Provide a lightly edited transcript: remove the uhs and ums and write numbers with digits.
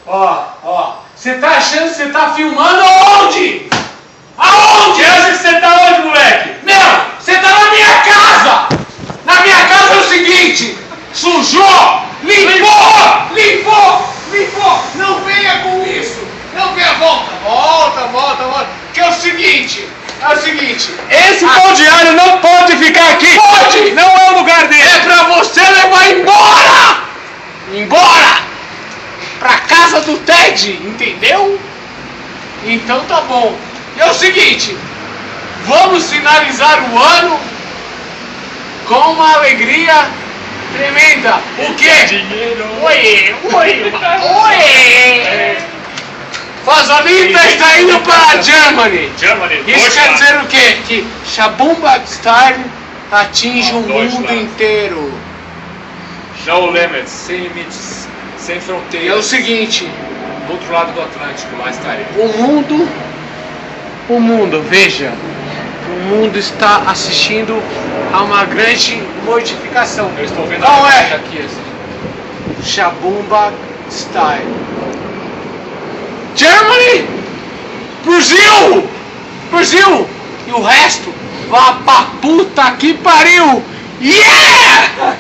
Ó. Você tá achando que você tá filmando aonde? Aonde? Que acha que você tá onde, moleque? Meu, você tá na minha casa! Na minha casa é o seguinte, sujou, limpou! Não venha com isso! Não venha, volta! Que é o seguinte, Esse pão diário não pode ficar aqui! Pode! Não é o lugar dele! é pra você levar embora! Pra casa do Ted, entendeu? Então tá bom. E é o seguinte, vamos finalizar o ano com uma alegria tremenda. O quê? Dinheiro! Oiê! Fazolita está indo para a Germany. Isso quer dizer o quê? Que Shabumba Style atinge o mundo inteiro. No limits, sem limites, sem E é fronteiras. o seguinte, Do outro lado do Atlântico, lá estarei. o mundo, veja, o mundo está assistindo a uma grande modificação. Eu estou vendo Qual a é? receita aqui, assim. Shabumba Style. Germany! Brasil! E o resto, vá pra puta que pariu! Yeah!